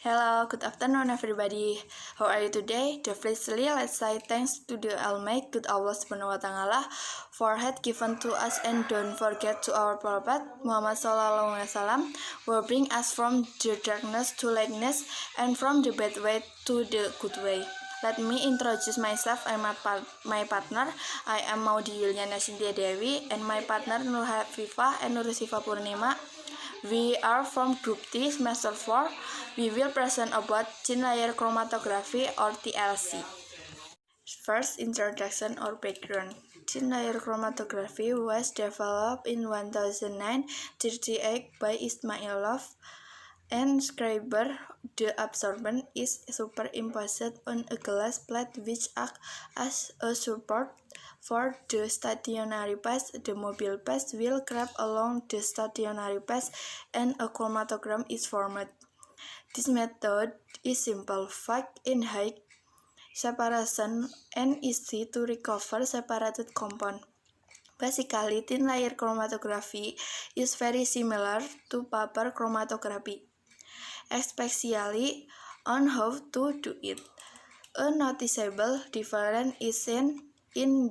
Hello, good afternoon everybody. How are you today? Firstly, let's say thanks to the Almighty, good Allah Subhanahu wa Ta'ala for had given to us, and don't forget to our Prophet Muhammad Sallallahu Alaihi Wasallam, who bring us from the darkness to lightness and from the bad way to the good way. Let me introduce myself and my partner. I am Maudi Yuliana Cynthia Dewi and my partner Nur Hafifah and Nur Sifa Purnima. We are from Group T, Semester 4. We will present about thin layer chromatography or TLC. First, introduction or background. Thin layer chromatography was developed in 1938 by Ismailov and Schreiber. The absorbent is superimposed on a glass plate which acts as a support for the stationary phase. The mobile phase will grab along the stationary phase and a chromatogram is formed. This method is simple, fast in high separation, and easy to recover separated compound. Basically, thin layer chromatography is very similar to paper chromatography, especially on how to do it. A noticeable difference is in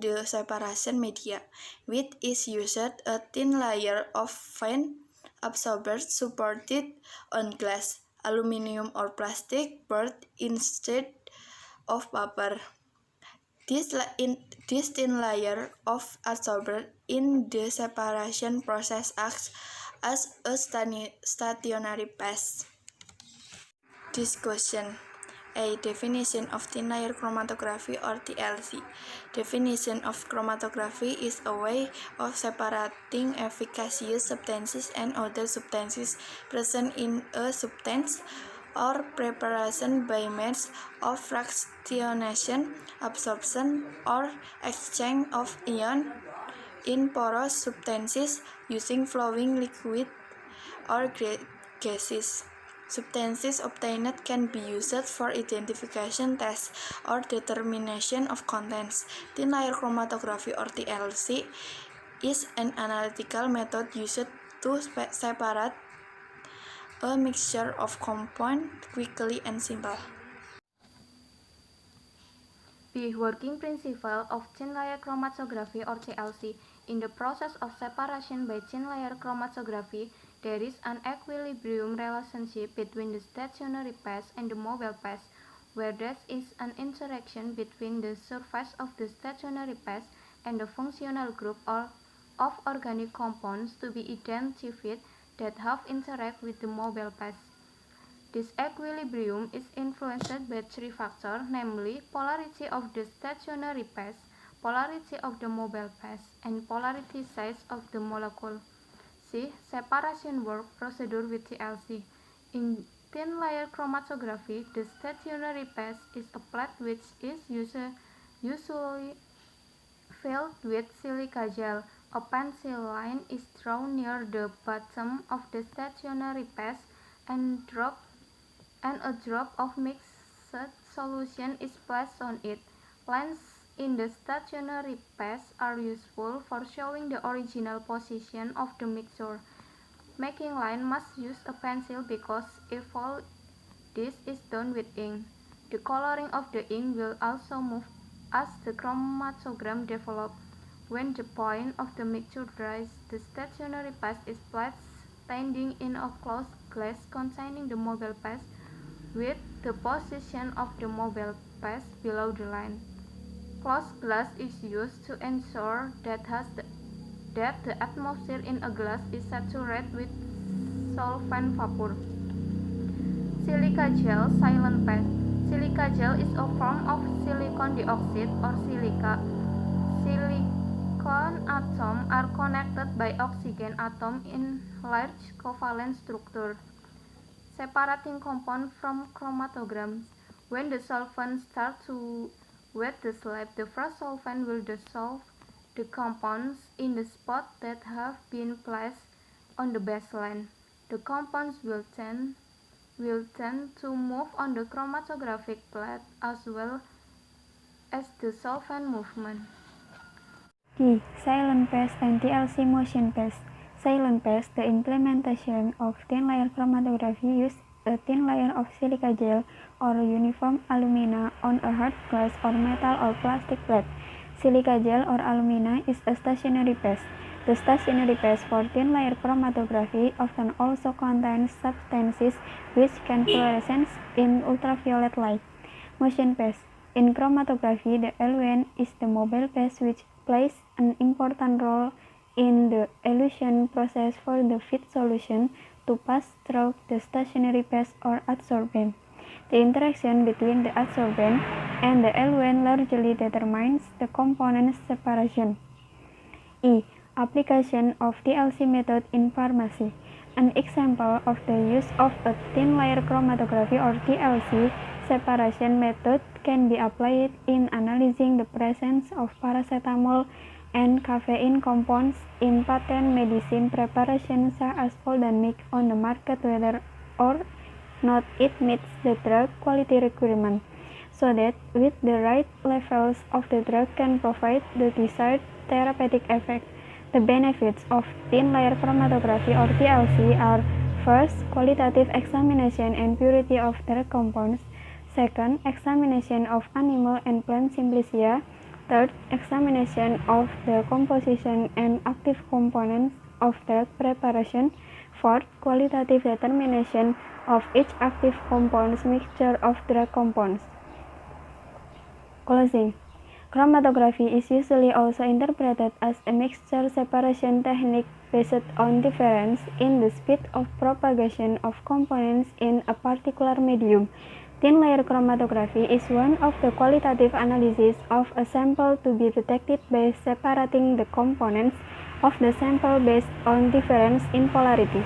the separation media, which is used a thin layer of fine absorbers supported on glass, aluminum or plastic board instead of paper. This thin layer of absorber in the separation process acts as a stationary phase. Discussion. A. Definition of thin layer chromatography or TLC. Definition of chromatography is a way of separating efficacious substances and other substances present in a substance or preparation by means of fractionation, absorption, or exchange of ion in porous substances using flowing liquid or gases. Substances obtained can be used for identification tests or determination of contents. Thin layer chromatography or TLC is an analytical method used to separate a mixture of compounds quickly and simple. The working principle of thin layer chromatography or TLC. In the process of separation by thin layer chromatography, there is an equilibrium relationship between the stationary phase and the mobile phase, where there is an interaction between the surface of the stationary phase and the functional group of organic compounds to be identified that have interact with the mobile phase. This equilibrium is influenced by three factors, namely polarity of the stationary phase, polarity of the mobile phase, and polarity size of the molecule. C. Separation work procedure with TLC. In thin layer chromatography, the stationary phase is a plate which is usually filled with silica gel. A pencil line is drawn near the bottom of the stationary phase and a drop of mixed solution is placed on it. Lines in the stationary phase are useful for showing the original position of the mixture. Making line must use a pencil because if all this is done with ink, the coloring of the ink will also move as the chromatogram develops. When the point of the mixture dries, the stationary phase is placed standing in a closed glass containing the mobile phase, with the position of the mobile phase below the line. Closed glass is used to ensure that the atmosphere in a glass is saturated with solvent vapor. Silica gel silent phase. Silica gel is a form of silicon dioxide or silica. Silicon atoms are connected by oxygen atoms in large covalent structures, separating compounds from chromatograms. When the solvent starts to wet the slab, the first solvent will dissolve the compounds in the spot that have been placed on the baseline. The compounds will tend to move on the chromatographic plate as well as the solvent movement. D. Silent phase and TLC motion phase. Silent phase, the implementation of thin layer chromatography uses a thin layer of silica gel or uniform alumina on a hard glass or metal or plastic plate. Silica gel or alumina is a stationary paste. The stationary paste for thin layer chromatography often also contains substances which can fluoresce in ultraviolet light. Motion paste. In chromatography, the eluent is the mobile paste which plays an important role in the elution process for the feed solution to pass through the stationary paste or adsorbent. The interaction between the adsorbent and the eluent largely determines the component separation. E. Application of TLC method in pharmacy. An example of the use of a thin layer chromatography or TLC separation method can be applied in analyzing the presence of paracetamol and caffeine compounds in patent medicine preparations such as Foldanmic on the market whether or not it meets the drug quality requirement, so that with the right levels of the drug can provide the desired therapeutic effect. The benefits of thin layer chromatography or TLC are: first, qualitative examination and purity of drug compounds; second, examination of animal and plant symblysia; third, examination of the composition and active components of drug preparation; fourth, qualitative determination of each active compound's mixture of drug compounds. Closing. Chromatography is usually also interpreted as a mixture separation technique based on difference in the speed of propagation of components in a particular medium. Thin layer chromatography is one of the qualitative analyses of a sample to be detected by separating the components of the sample based on difference in polarity.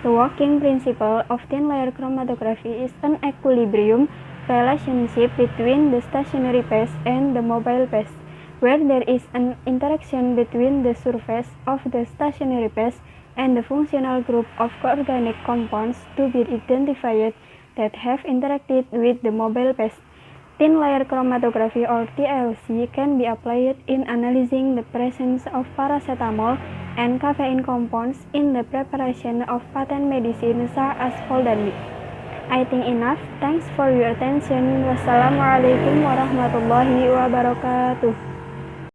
The working principle of thin layer chromatography is an equilibrium relationship between the stationary paste and the mobile paste, where there is an interaction between the surface of the stationary paste and the functional group of organic compounds to be identified that have interacted with the mobile paste. Thin layer chromatography or TLC can be applied in analyzing the presence of paracetamol and caffeine compounds in the preparation of patent medicine such as Foldanmic. I think enough. Thanks for your attention. Wassalamualaikum warahmatullahi wabarakatuh.